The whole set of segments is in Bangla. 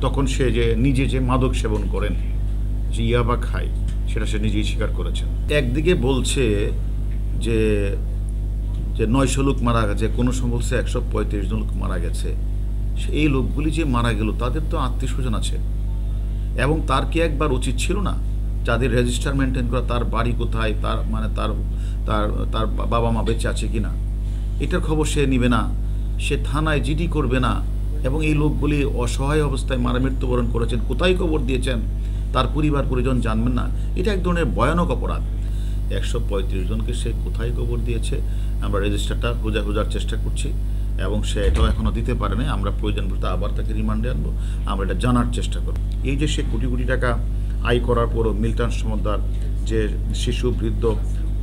তখন সে যে নিজে যে মাদক সেবন করেন, যে ইয়াবা খায়, সেটা সে নিজেই স্বীকার করেছেন। একদিকে বলছে যে 900 লোক মারা গেছে, কোনো সময় বলছে 135 জন লোক মারা গেছে। এই লোকগুলি যে মারা গেল তাদের তো আত্মীয় স্বজন আছে, এবং তার কি একবার উচিত ছিল না যাদের রেজিস্টার মেনটেন করা, তার বাড়ি কোথায়, তার মানে তার তার তার বাবা মা বেঁচে আছে কিনা, এটার খবর সে নিবে না, সে থানায় জিডি করবে না, এবং এই লোকগুলি অসহায় অবস্থায় মৃত্যুবরণ করেছেন, কোথায় খবর দিয়েছেন তার পরিবার পরিজন জানবেন না। এটা এক ধরনের ভয়ানক অপরাধ। 135 জনকে সে কোথায় খবর দিয়েছে, আমরা রেজিস্টারটা খোঁজার চেষ্টা করছি, এবং সে এটাও এখনও দিতে পারে না। আমরা প্রয়োজন পড়তে আবার তাকে রিমান্ডে আনবো, আমরা এটা জানার চেষ্টা করব। এই যে সে কোটি কোটি টাকা আয় করার পরও মিল্টন সমদ্দার যে শিশু, বৃদ্ধ,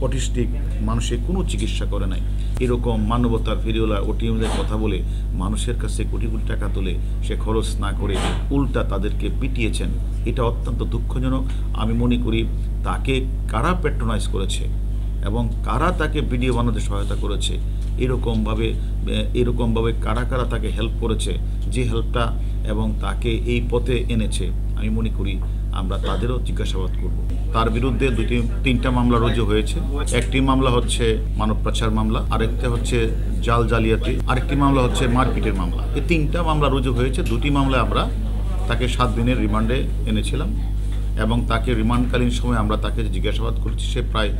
অটিস্টিক মানুষের কোনো চিকিৎসা করে নাই, এরকম মানবতার ফেরিওয়ালা ওটিএমদের কথা বলে মানুষের কাছে কোটি কোটি টাকা তুলে সে খরচ না করে উল্টা তাদেরকে পিটিয়েছেন, এটা অত্যন্ত দুঃখজনক। আমি মনে করি তাকে কারা প্যাট্রোনাইজ করেছে এবং কারা তাকে ভিডিও বানাতে সহায়তা করেছে, এরকমভাবে কারা কারা তাকে হেল্প করেছে, যে হেল্পটা এবং তাকে এই পথে এনেছে, আমি মনে করি আমরা তাদেরও জিজ্ঞাসাবাদ করব। তার বিরুদ্ধে 3টা মামলা রুজু হয়েছে। একটি মামলা হচ্ছে মানব পাচার মামলা, আরেকটা হচ্ছে জালিয়াতি, আরেকটি মামলা হচ্ছে মারপিটের মামলা। এই 3টা মামলা রুজু হয়েছে। 2টি মামলায় আমরা তাকে 7 দিনের রিমান্ডে এনেছিলাম, এবং তাকে রিমান্ডকালীন সময় আমরা তাকে জিজ্ঞাসাবাদ করছি, সে প্রায়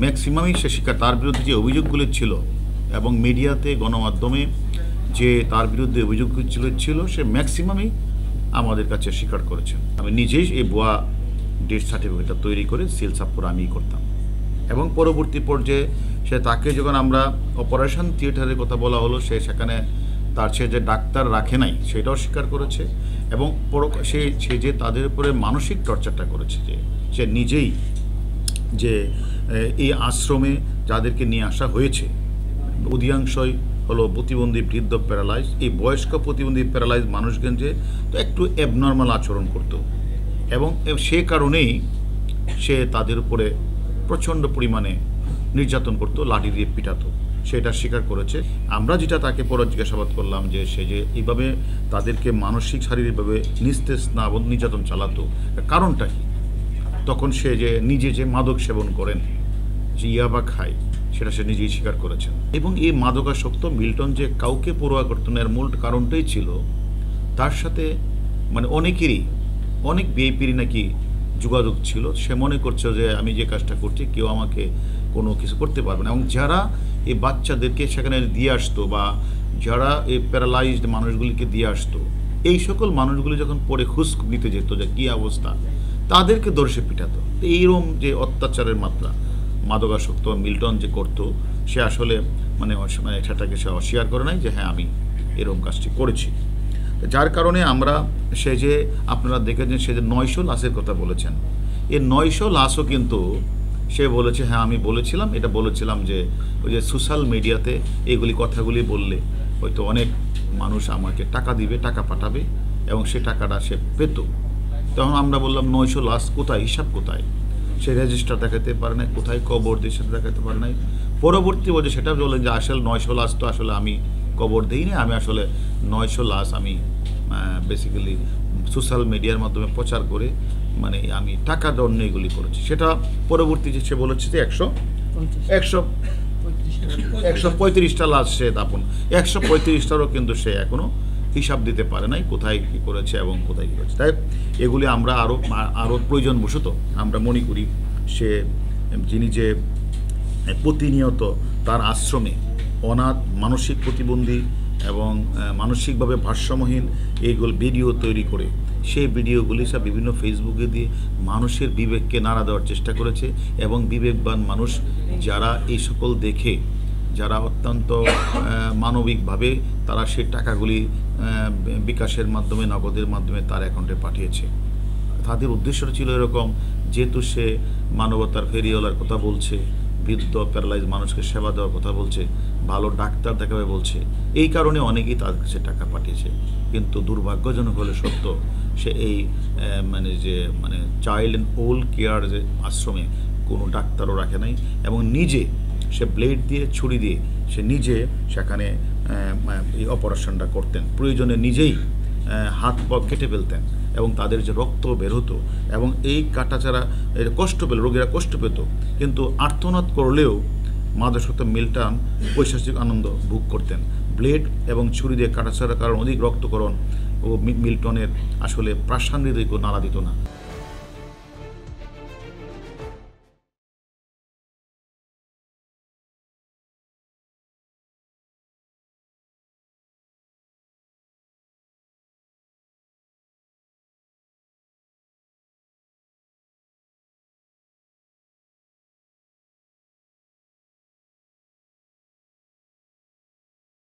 ম্যাক্সিমামই সে স্বীকার, তার বিরুদ্ধে যে অভিযোগগুলো ছিল এবং মিডিয়াতে গণমাধ্যমে যে তার বিরুদ্ধে অভিযোগগুলো ছিল সে ম্যাক্সিমামই আমাদের কাছে স্বীকার করেছেন। আমি নিজেই এই ভুয়া ডেথ সার্টিফিকেটটা তৈরি করে সিল সাপ্পর আমিই করতাম, এবং পরবর্তী পর্যায়ে তাকে যখন আমরা অপারেশন থিয়েটারের কথা বলা হলো, সেখানে সে যে ডাক্তার রাখে নাই সেটাও স্বীকার করেছে, এবং সে যে তাদের উপরে মানসিক টর্চারটা করেছে, যে সে নিজেই যে এই আশ্রমে যাদেরকে নিয়ে আসা হয়েছে অধিকাংশই হলো প্রতিবন্ধী, বৃদ্ধ, প্যারালাইজ। এই বয়স্ক প্রতিবন্ধী প্যারালাইজ মানুষগঞ্জে তো একটু অ্যাবনর্মাল আচরণ করত, এবং সে কারণেই সে তাদের উপরে প্রচণ্ড পরিমাণে নির্যাতন করত, লাঠি দিয়ে পিটাতো, সেটা স্বীকার করেছে। আমরা যেটা তাকে পরে জিজ্ঞাসাবাদ করলাম যে সে যে এইভাবে তাদেরকে মানসিক শারীরিকভাবে নিস্তেজ না নির্যাতন চালাতো, কারণটা কি, তখন সে যে নিজে যে মাদক সেবন করেন, যে ইয়াবা খায়, সেটা সে নিজেই স্বীকার করেছেন। এবং এই মাদকাসক্ত মিল্টন যে কাউকে পরোয়া করত না, এর মূল কারণটাই ছিল তার সাথে মানে অনেক বিএপিরই নাকি যোগাযোগ ছিল। সে মনে করছে যে আমি যে কাজটা করছি কেউ আমাকে কোনো কিছু করতে পারবে না, এবং যারা এই বাচ্চাদেরকে সেখানে দিয়ে আসতো বা যারা এই প্যারালাইজড মানুষগুলিকে দিয়ে আসতো, এই সকল মানুষগুলি যখন পরে খোঁজ নিতে যেত যে কী অবস্থা, তাদেরকে দর্শে পিটাতো। এইরকম যে অত্যাচারের মাত্রা মাদকাসক্ত মিল্টন যে করতো, সে আসলে মানে সেটাকে সে অস্বীকার করে নাই যে হ্যাঁ আমি এরকম কাজটি করেছি। যার কারণে আমরা সে যে আপনারা দেখেছেন সে যে 900 লাশের কথা বলেছেন, এই 900 লাশও কিন্তু সে বলেছে হ্যাঁ আমি বলেছিলাম, এটা বলেছিলাম যে ওই যে সোশ্যাল মিডিয়াতে এইগুলি কথাগুলি বললে হয়তো অনেক মানুষ আমাকে টাকা দিবে, টাকা পাঠাবে, এবং সে টাকাটা সে পেত। তখন আমরা বললাম 900 লাশ কোথায়, হিসাব কোথায়, সে রেজিস্টার দেখাতে পারে নাই, কোথায় কবর দিয়ে সেটা দেখাতে পারে নাই। পরবর্তী বলছে সেটা বলেন যে আসলে 900 লাশ তো আসলে আমি কবর দিই না, আমি আসলে 900 লাশ আমি বেসিক্যালি সোশ্যাল মিডিয়ার মাধ্যমে প্রচার করে মানে আমি টাকা দণ্ড এগুলি করেছি। সেটা পরবর্তী যে সে বলেছে যে 135টা লাশ সে দাপন, 135টারও কিন্তু সে এখনও হিসাব দিতে পারে নাই কোথায় কী করেছে এবং কোথায় কী করেছে। তাই এগুলি আমরা আরও প্রয়োজনবশত আমরা মনে করি সে যিনি যে প্রতিনিয়ত তার আশ্রমে অনাথ, মানসিক প্রতিবন্ধী এবং মানসিকভাবে ভারসাম্যহীন এইগুলো ভিডিও তৈরি করে সেই ভিডিওগুলি সব বিভিন্ন ফেসবুকে দিয়ে মানুষের বিবেককে নাড়া দেওয়ার চেষ্টা করেছে, এবং বিবেকবান মানুষ যারা এই সকল দেখে, যারা অত্যন্ত মানবিকভাবে তারা সেই টাকাগুলি বিকাশের মাধ্যমে, নগদের মাধ্যমে তার অ্যাকাউন্টে পাঠিয়েছে। তাদের উদ্দেশ্যটা ছিল এরকম, যেহেতু সে মানবতার ফেরিওয়ালার কথা বলছে, বৃদ্ধ প্যারালাইজ মানুষকে সেবা দেওয়ার কথা বলছে, ভালো ডাক্তার দেখাবে বলছে, এই কারণে অনেকেই তার কাছে টাকা পাঠিয়েছে। কিন্তু দুর্ভাগ্যজনক হলে সত্য, সে এই মানে চাইল্ড অ্যান্ড ওল্ড কেয়ার যে আশ্রমে কোনো ডাক্তারও রাখে নাই, এবং নিজে সে ব্লেড দিয়ে, ছুরি দিয়ে সে নিজে সেখানে এই অপারেশনটা করতেন। প্রয়োজনে নিজেই হাত পা কেটে ফেলতেন এবং তাদের যে রক্ত বের হতো এবং এই কাটাছাড়া কষ্ট পেল, রোগীরা কষ্ট পেত, কিন্তু আর্তনাদ করলেও মাদকাসক্ত মিল্টন পৈশাচিক আনন্দ ভোগ করতেন। ব্লেড এবং ছুরি দিয়ে কাটাছাড়ার কারণ অধিক রক্তকরণ ও মিল্টনের আসলে প্রাসান্নিধিকও নাড়া দিত না।